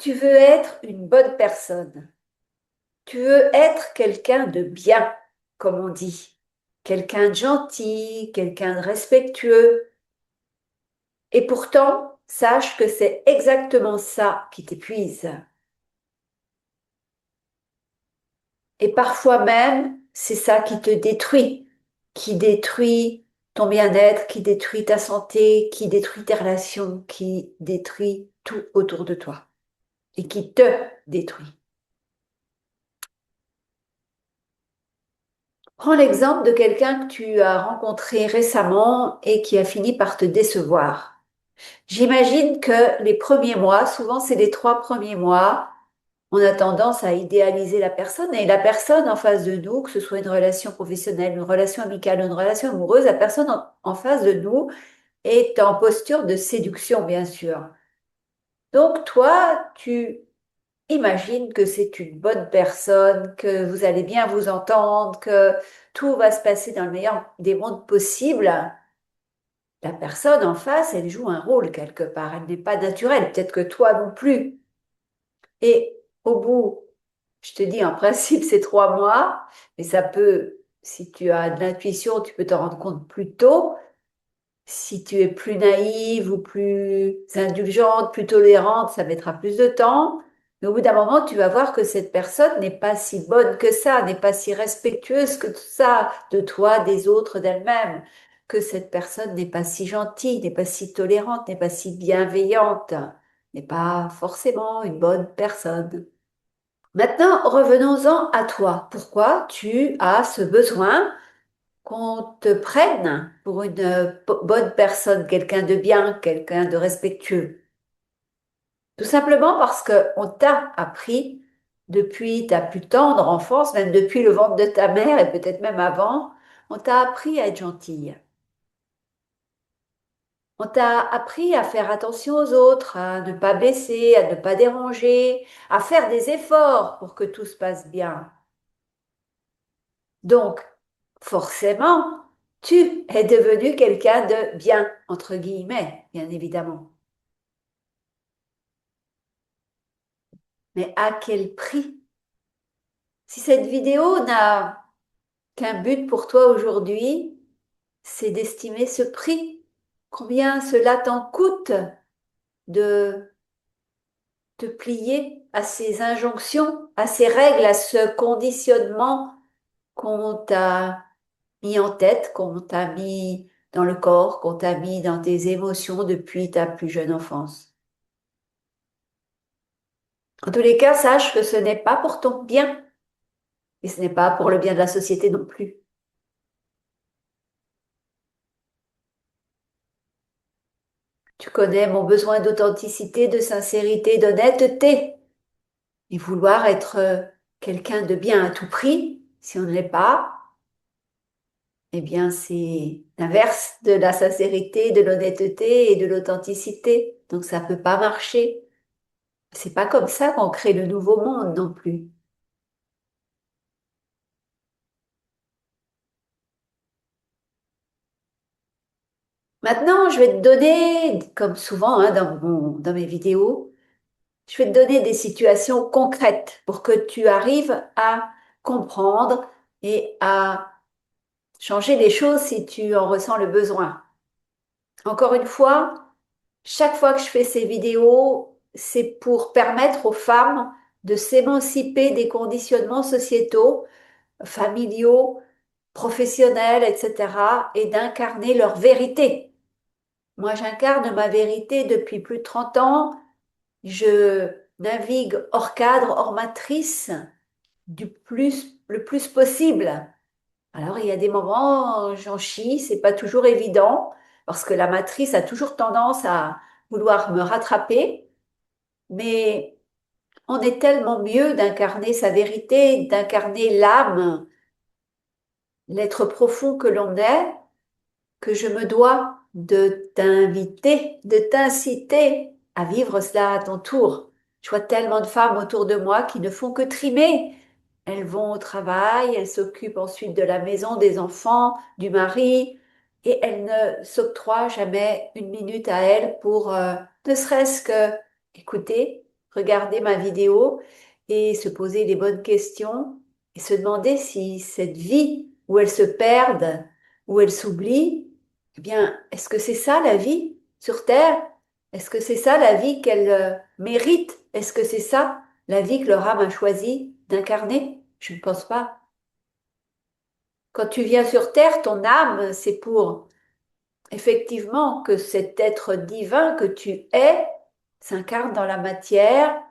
Tu veux être une bonne personne. Tu veux être quelqu'un de bien, comme on dit. Quelqu'un de gentil, quelqu'un de respectueux. Et pourtant, sache que c'est exactement ça qui t'épuise. Et parfois même, c'est ça qui détruit ton bien-être, qui détruit ta santé, qui détruit tes relations, qui détruit tout autour de toi et qui te détruit. Prends l'exemple de quelqu'un que tu as rencontré récemment et qui a fini par te décevoir. J'imagine que les premiers mois, souvent c'est les 3 premiers mois, on a tendance à idéaliser la personne et la personne en face de nous, que ce soit une relation professionnelle, une relation amicale, une relation amoureuse, la personne en face de nous est en posture de séduction, bien sûr. Donc toi, tu imagines que c'est une bonne personne, que vous allez bien vous entendre, que tout va se passer dans le meilleur des mondes possibles. La personne en face, elle joue un rôle quelque part, elle n'est pas naturelle, peut-être que toi non plus. Et au bout, je te dis, en principe, c'est 3 mois, mais ça peut, si tu as de l'intuition, tu peux t'en rendre compte plus tôt. Si tu es plus naïve ou plus indulgente, plus tolérante, ça mettra plus de temps. Mais au bout d'un moment, tu vas voir que cette personne n'est pas si bonne que ça, n'est pas si respectueuse que ça de toi, des autres, d'elle-même, que cette personne n'est pas si gentille, n'est pas si tolérante, n'est pas si bienveillante, n'est pas forcément une bonne personne. Maintenant, revenons-en à toi. Pourquoi tu as ce besoin qu'on te prenne pour une bonne personne, quelqu'un de bien, quelqu'un de respectueux? Tout simplement parce qu'on t'a appris depuis ta plus tendre enfance, même depuis le ventre de ta mère et peut-être même avant, on t'a appris à être gentille. On t'a appris à faire attention aux autres, à ne pas blesser, à ne pas déranger, à faire des efforts pour que tout se passe bien. Donc, forcément, tu es devenu quelqu'un de bien, entre guillemets, bien évidemment. Mais à quel prix? Si cette vidéo n'a qu'un but pour toi aujourd'hui, c'est d'estimer ce prix. Combien cela t'en coûte de te plier à ces injonctions, à ces règles, à ce conditionnement qu'on t'a mis en tête, qu'on t'a mis dans le corps, qu'on t'a mis dans tes émotions depuis ta plus jeune enfance. En tous les cas, sache que ce n'est pas pour ton bien et ce n'est pas pour le bien de la société non plus. Tu connais mon besoin d'authenticité, de sincérité, d'honnêteté et vouloir être quelqu'un de bien à tout prix, si on ne l'est pas, eh bien c'est l'inverse de la sincérité, de l'honnêteté et de l'authenticité. Donc ça ne peut pas marcher. C'est pas comme ça qu'on crée le nouveau monde non plus. Maintenant, je vais te donner, comme souvent dans mes vidéos, je vais te donner des situations concrètes pour que tu arrives à comprendre et à changer les choses si tu en ressens le besoin. Encore une chaque fois que je fais ces vidéos, c'est pour permettre aux femmes de s'émanciper des conditionnements sociétaux, familiaux, professionnels, etc., et d'incarner leur vérité. Moi, j'incarne ma vérité depuis plus de 30 ans. Je navigue hors cadre, hors matrice, le plus possible. Alors, il y a des moments, j'en chie, c'est pas toujours évident, parce que la matrice a toujours tendance à vouloir me rattraper, mais on est tellement mieux d'incarner sa vérité, d'incarner l'âme, l'être profond que l'on est, que je me dois de t'inviter, de t'inciter à vivre cela à ton tour. Je vois tellement de femmes autour de moi qui ne font que trimer. Elles vont au travail, elles s'occupent ensuite de la maison, des enfants, du mari, et elles ne s'octroient jamais une minute à elles pour ne serait-ce que écouter, regarder ma vidéo et se poser les bonnes questions et se demander si cette vie où elle se perd, où elle s'oublie, eh bien, est-ce que c'est ça la vie sur Terre? Est-ce que c'est ça la vie qu'elle mérite? Est-ce que c'est ça la vie que leur âme a choisi d'incarner? Je ne pense pas. Quand tu viens sur Terre, ton âme, c'est pour effectivement que cet être divin que tu es s'incarne dans la matière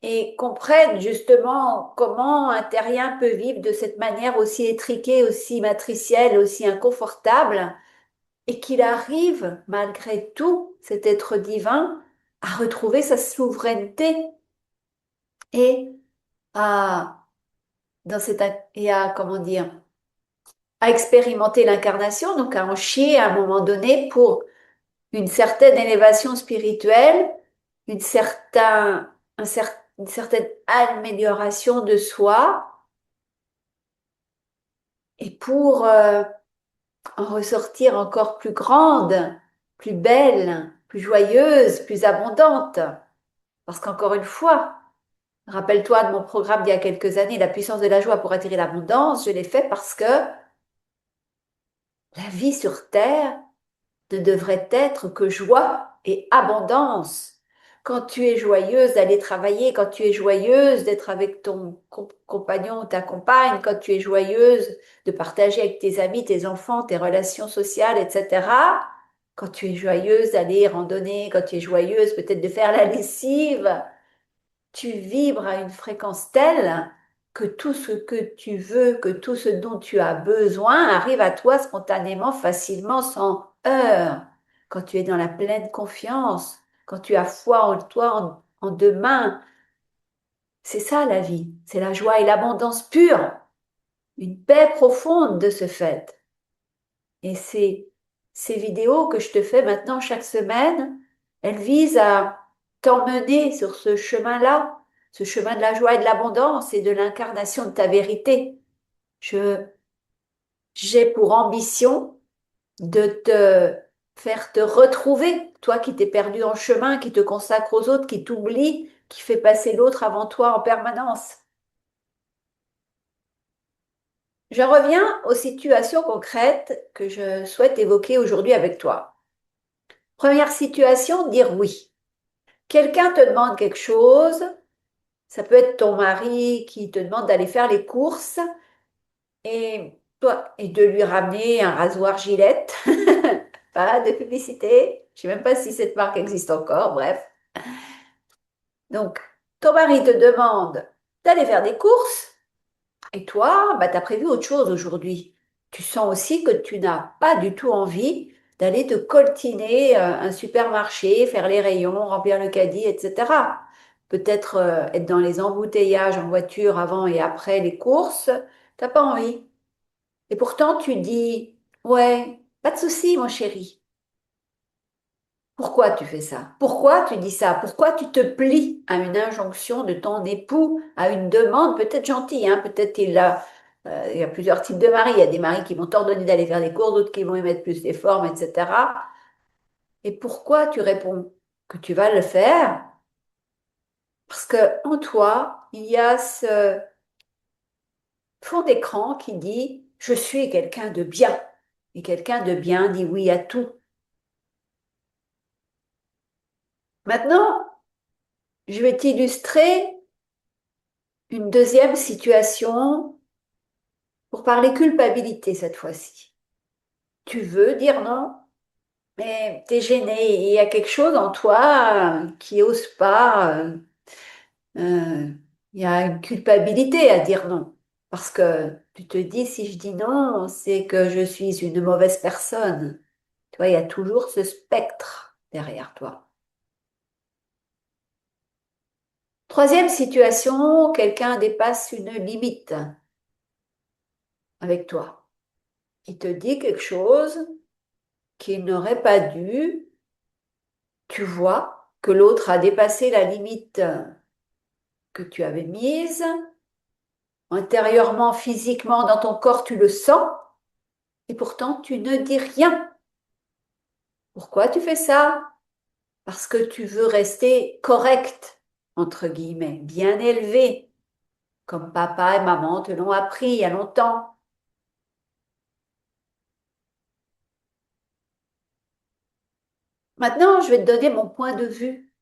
et comprenne justement comment un terrien peut vivre de cette manière aussi étriquée, aussi matricielle, aussi inconfortable, et qu'il arrive, malgré tout, cet être divin, à retrouver sa souveraineté et à, et à, comment dire, à expérimenter l'incarnation, donc à en chier à un moment donné pour une certaine élévation spirituelle, une certaine amélioration de soi, et pour en ressortir encore plus grande, plus belle, plus joyeuse, plus abondante. Parce qu'encore une fois, rappelle-toi de mon programme d'il y a quelques années, La puissance de la joie pour attirer l'abondance, je l'ai fait parce que la vie sur Terre ne devrait être que joie et abondance. Quand tu es joyeuse d'aller travailler, quand tu es joyeuse d'être avec ton compagnon ou ta compagne, quand tu es joyeuse de partager avec tes amis, tes enfants, tes relations sociales, etc. Quand tu es joyeuse d'aller randonner, quand tu es joyeuse peut-être de faire la lessive, tu vibres à une fréquence telle que tout ce que tu veux, que tout ce dont tu as besoin arrive à toi spontanément, facilement, sans heurts. Quand tu es dans la pleine confiance, quand tu as foi en toi, en demain, c'est ça la vie. C'est la joie et l'abondance pure, une paix profonde de ce fait. Et ces vidéos que je te fais maintenant chaque semaine, elles visent à t'emmener sur ce chemin de la joie et de l'abondance et de l'incarnation de ta vérité. Je, j'ai pour ambition de te faire te retrouver, toi qui t'es perdu en chemin, qui te consacre aux autres, qui t'oublie, qui fait passer l'autre avant toi en permanence. Je reviens aux situations concrètes que je souhaite évoquer aujourd'hui avec toi. Première situation, dire oui. Quelqu'un te demande quelque chose, ça peut être ton mari qui te demande d'aller faire les courses et toi, et de lui ramener un rasoir Gillette, pas de publicité, je ne sais même pas si cette marque existe encore, bref. Donc, ton mari te demande d'aller faire des courses et toi, bah, tu as prévu autre chose aujourd'hui. Tu sens aussi que tu n'as pas du tout envie d'aller te coltiner un supermarché, faire les rayons, remplir le caddie, etc. Peut-être être dans les embouteillages en voiture avant et après les courses, t'as pas envie. Et pourtant, tu dis, ouais, pas de souci, mon chéri. Pourquoi tu fais ça? Pourquoi tu dis ça? Pourquoi tu te plies à une injonction de ton époux, à une demande peut-être gentille, hein? Peut-être il y a plusieurs types de maris. Il y a des maris qui vont t'ordonner d'aller faire des cours, d'autres qui vont y mettre plus d'efforts, etc. Et pourquoi tu réponds que tu vas le faire? Parce que en toi, il y a ce fond d'écran qui dit, je suis quelqu'un de bien. Et quelqu'un de bien dit oui à tout. Maintenant, je vais t'illustrer une deuxième situation pour parler culpabilité cette fois-ci. Tu veux dire non, mais t'es gêné. Il y a quelque chose en toi qui ose pas. Euh, il y a une culpabilité à dire non. Parce que tu te dis, si je dis non, c'est que je suis une mauvaise personne. Tu vois, il y a toujours ce spectre derrière toi. Troisième situation, quelqu'un dépasse une limite avec toi. Il te dit quelque chose qu'il n'aurait pas dû. Tu vois que l'autre a dépassé la limite que tu avais mise. Intérieurement, physiquement, dans ton corps, tu le sens. Et pourtant, tu ne dis rien. Pourquoi tu fais ça? Parce que tu veux rester correct. entre guillemets, bien élevé, comme papa et maman te l'ont appris il y a longtemps. Maintenant, je vais te donner mon point de vue.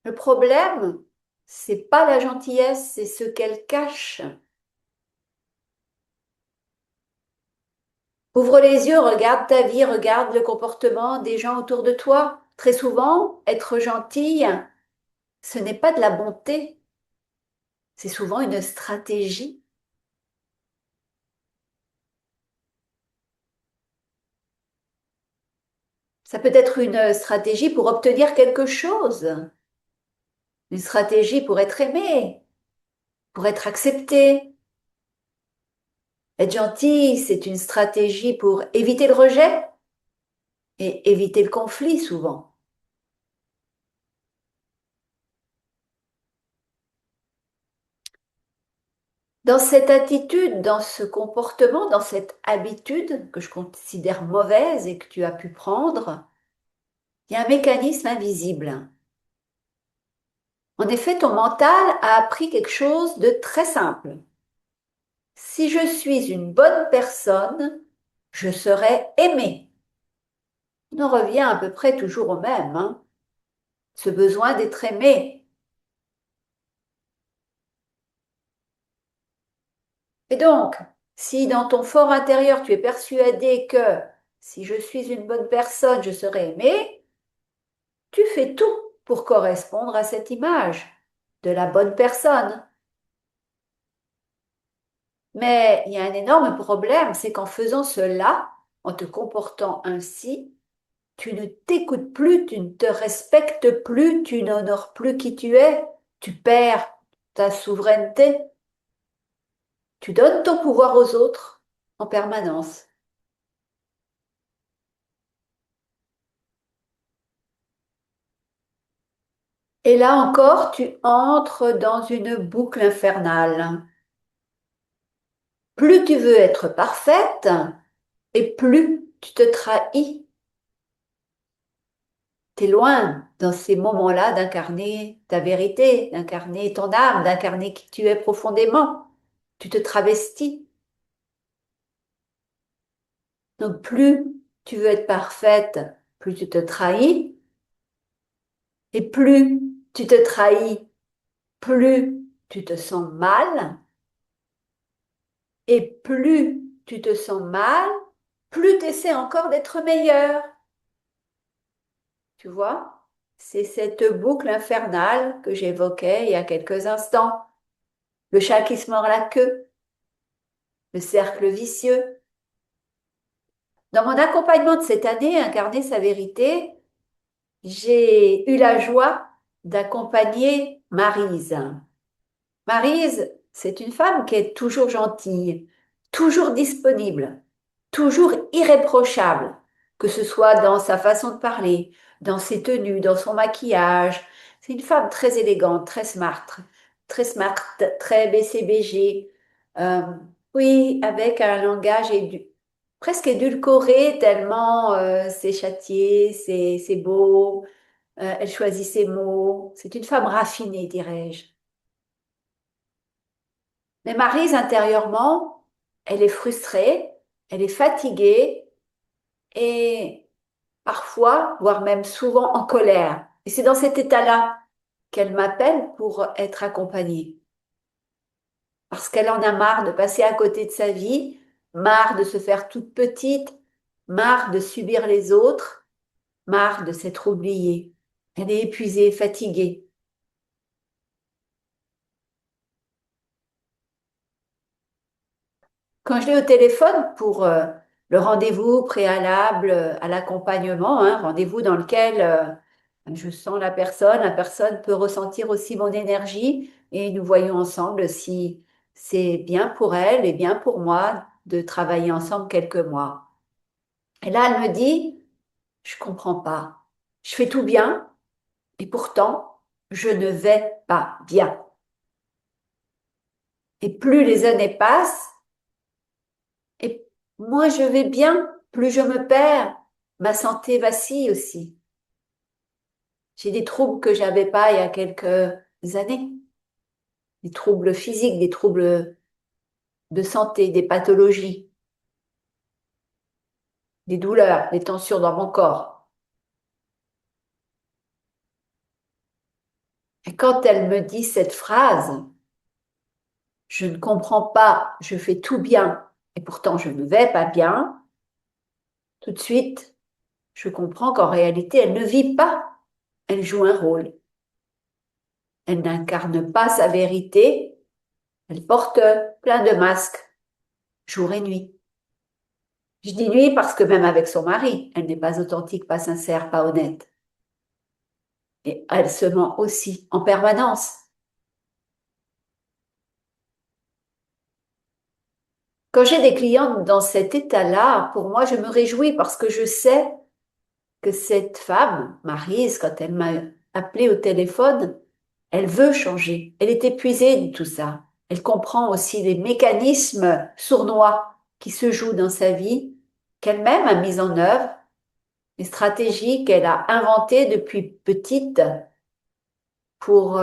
Le problème, c'est pas la gentillesse, c'est ce qu'elle cache. Ouvre les yeux, regarde ta vie, regarde le comportement des gens autour de toi. Très souvent, être gentille, ce n'est pas de la bonté, c'est souvent une stratégie. Ça peut être une stratégie pour obtenir quelque chose, une stratégie pour être aimé, pour être accepté. Être gentil, c'est une stratégie pour éviter le rejet et éviter le conflit souvent. Dans cette attitude, dans ce comportement, dans cette habitude que je considère mauvaise et que tu as pu prendre, il y a un mécanisme invisible. En effet, ton mental a appris quelque chose de très simple. Si je suis une bonne personne, je serai aimé. On en revient à peu près toujours au même, hein, ce besoin d'être aimé. Et donc, si dans ton fort intérieur tu es persuadé que si je suis une bonne personne, je serai aimé, tu fais tout pour correspondre à cette image de la bonne personne. Mais il y a un énorme problème, c'est qu'en faisant cela, en te comportant ainsi, tu ne t'écoutes plus, tu ne te respectes plus, tu n'honores plus qui tu es, tu perds ta souveraineté, tu donnes ton pouvoir aux autres en permanence. Et là encore, tu entres dans une boucle infernale. Plus tu veux être parfaite, et plus tu te trahis. Tu es loin dans ces moments-là d'incarner ta vérité, d'incarner ton âme, d'incarner qui tu es profondément. Tu te travestis. Donc plus tu veux être parfaite, plus tu te trahis. Et plus tu te trahis, plus tu te sens mal. Et plus tu te sens mal, plus tu essaies encore d'être meilleur. Tu vois? C'est cette boucle infernale que j'évoquais il y a quelques instants. Le chat qui se mord la queue, le cercle vicieux. Dans mon accompagnement de cette année, Incarner sa vérité, j'ai eu la joie d'accompagner Maryse. Maryse, c'est une femme qui est toujours gentille, toujours disponible, toujours irréprochable, que ce soit dans sa façon de parler, dans ses tenues, dans son maquillage. C'est une femme très élégante, très smart, très BCBG. Euh, oui, avec un langage presque édulcoré, tellement c'est châtié, c'est beau, elle choisit ses mots. C'est une femme raffinée, dirais-je. Mais Maryse, intérieurement, elle est frustrée, elle est fatiguée et parfois, voire même souvent en colère. Et c'est dans cet état-là qu'elle m'appelle pour être accompagnée. Parce qu'elle en a marre de passer à côté de sa vie, marre de se faire toute petite, marre de subir les autres, marre de s'être oubliée. Elle est épuisée, fatiguée. Quand je l'ai au téléphone pour le rendez-vous préalable à l'accompagnement, hein, rendez-vous dans lequel je sens la personne peut ressentir aussi mon énergie et nous voyons ensemble si c'est bien pour elle et bien pour moi de travailler ensemble quelques mois. Et là, elle me dit, je comprends pas. Je fais tout bien et pourtant, je ne vais pas bien. Et plus les années passent, et moins je vais bien, plus je me perds. Ma santé vacille aussi. J'ai des troubles que j'avais pas il y a quelques années, des troubles physiques, des troubles de santé, des pathologies, des douleurs, des tensions dans mon corps. Et quand elle me dit cette phrase, je ne comprends pas, je fais tout bien, et pourtant je ne vais pas bien, tout de suite, je comprends qu'en réalité, elle ne vit pas, elle joue un rôle. Elle n'incarne pas sa vérité, elle porte plein de masques, jour et nuit. Je dis nuit parce que même avec son mari, elle n'est pas authentique, pas sincère, pas honnête. Et elle se ment aussi en permanence. Quand j'ai des clientes dans cet état-là, pour moi, je me réjouis parce que je sais que cette femme, Maryse, quand elle m'a appelé au téléphone, elle veut changer. Elle est épuisée de tout ça. Elle comprend aussi les mécanismes sournois qui se jouent dans sa vie, qu'elle-même a mis en œuvre, les stratégies qu'elle a inventées depuis petite pour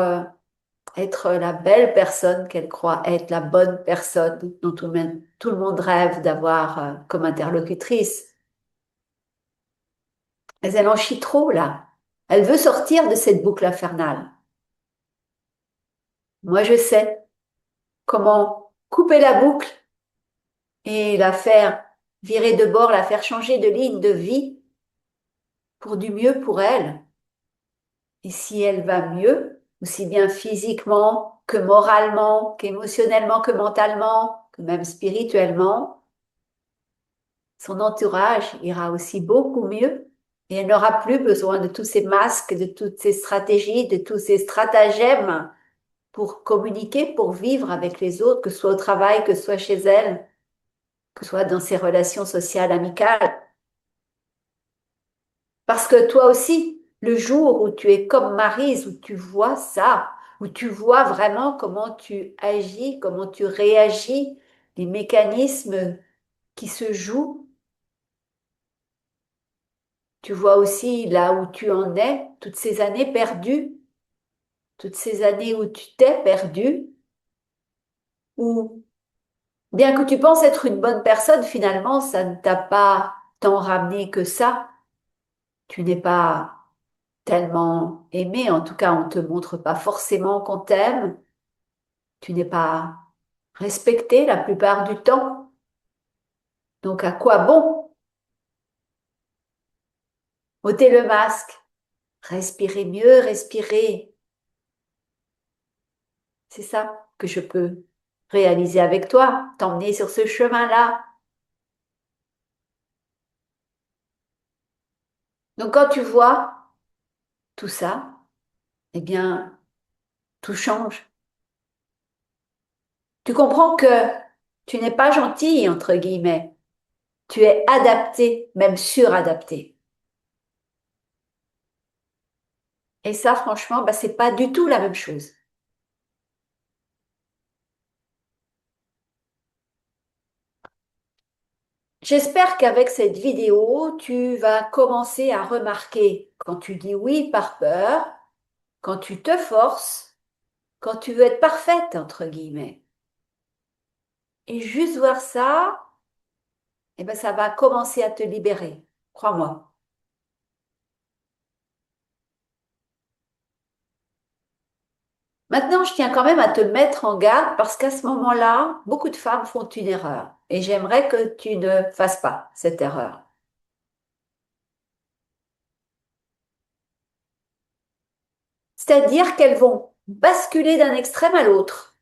être la belle personne qu'elle croit être, la bonne personne dont tout le monde rêve d'avoir comme interlocutrice. Mais elle en chie trop, là. Elle veut sortir de cette boucle infernale. Moi, je sais comment couper la boucle et la faire virer de bord, la faire changer de ligne de vie pour du mieux pour elle. Et si elle va mieux, aussi bien physiquement que moralement, qu'émotionnellement, que mentalement, que même spirituellement, son entourage ira aussi beaucoup mieux et elle n'aura plus besoin de tous ces masques, de toutes ces stratégies, de tous ces stratagèmes pour communiquer, pour vivre avec les autres, que ce soit au travail, que ce soit chez elle, que ce soit dans ses relations sociales, amicales. Parce que toi aussi, le jour où tu es comme Maryse, où tu vois ça, où tu vois vraiment comment tu agis, comment tu réagis, les mécanismes qui se jouent, tu vois aussi là où tu en es, toutes ces années perdues, toutes ces années où tu t'es perdu, où bien que tu penses être une bonne personne, finalement, ça ne t'a pas tant ramené que ça. Tu n'es pas tellement aimé, en tout cas, on ne te montre pas forcément qu'on t'aime. Tu n'es pas respecté la plupart du temps. Donc, à quoi bon ôter le masque? Respirer mieux, respirer. C'est ça que je peux réaliser avec toi, t'emmener sur ce chemin-là. Donc, quand tu vois tout ça, eh bien, tout change. Tu comprends que tu n'es pas gentil, entre guillemets. Tu es adapté, même suradapté. Et ça, franchement, bah, c'est pas du tout la même chose. J'espère qu'avec cette vidéo, tu vas commencer à remarquer quand tu dis oui par peur, quand tu te forces, quand tu veux être parfaite, entre guillemets. Et juste voir ça, eh ben, ça va commencer à te libérer. Crois-moi. Maintenant, je tiens quand même à te mettre en garde parce qu'à ce moment-là, beaucoup de femmes font une erreur. Et j'aimerais que tu ne fasses pas cette erreur. C'est-à-dire qu'elles vont basculer d'un extrême à l'autre.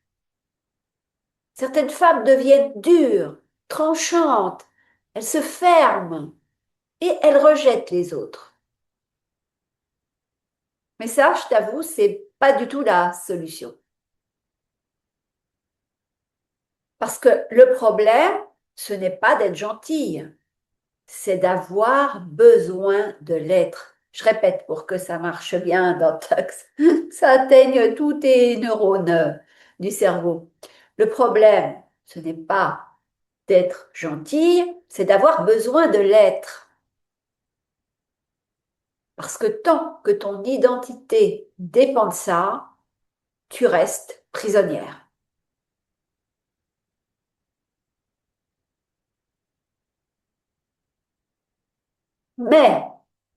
Certaines femmes deviennent dures, tranchantes, elles se ferment et elles rejettent les autres. Mais ça, je t'avoue, c'est pas du tout la solution. Parce que le problème, ce n'est pas d'être gentille, c'est d'avoir besoin de l'être. Je répète pour que ça marche bien que ça atteigne tous tes neurones du cerveau. Le problème, ce n'est pas d'être gentille, c'est d'avoir besoin de l'être. Parce que tant que ton identité dépend de ça, tu restes prisonnière. Mais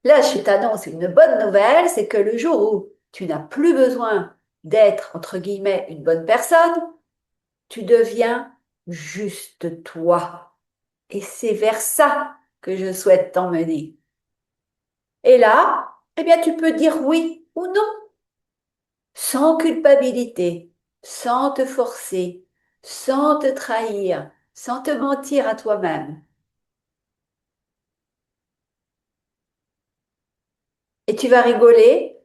là, je t'annonce une bonne nouvelle, c'est que le jour où tu n'as plus besoin d'être, entre guillemets, une bonne personne, tu deviens juste toi. Et c'est vers ça que je souhaite t'emmener. Et là, eh bien, tu peux dire oui ou non, sans culpabilité, sans te forcer, sans te trahir, sans te mentir à toi-même. Et tu vas rigoler,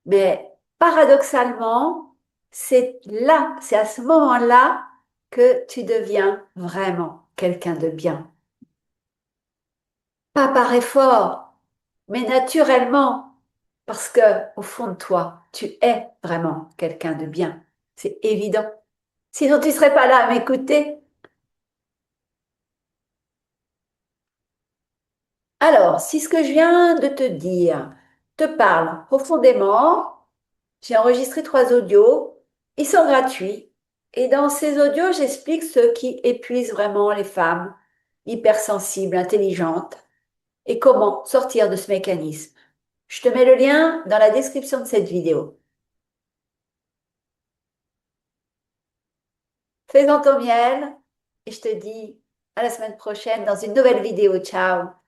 mais paradoxalement, c'est là, c'est à ce moment-là que tu deviens vraiment quelqu'un de bien. Pas par effort, mais naturellement, parce que au fond de toi, tu es vraiment quelqu'un de bien. C'est évident. Sinon, tu ne serais pas là à m'écouter. Alors, si ce que je viens de te dire te parle profondément, j'ai enregistré 3 audios. Ils sont gratuits. Et dans ces audios, j'explique ce qui épuise vraiment les femmes hypersensibles, intelligentes, et comment sortir de ce mécanisme. Je te mets le lien dans la description de cette vidéo. Fais-en ton miel et je te dis à la semaine prochaine dans une nouvelle vidéo. Ciao!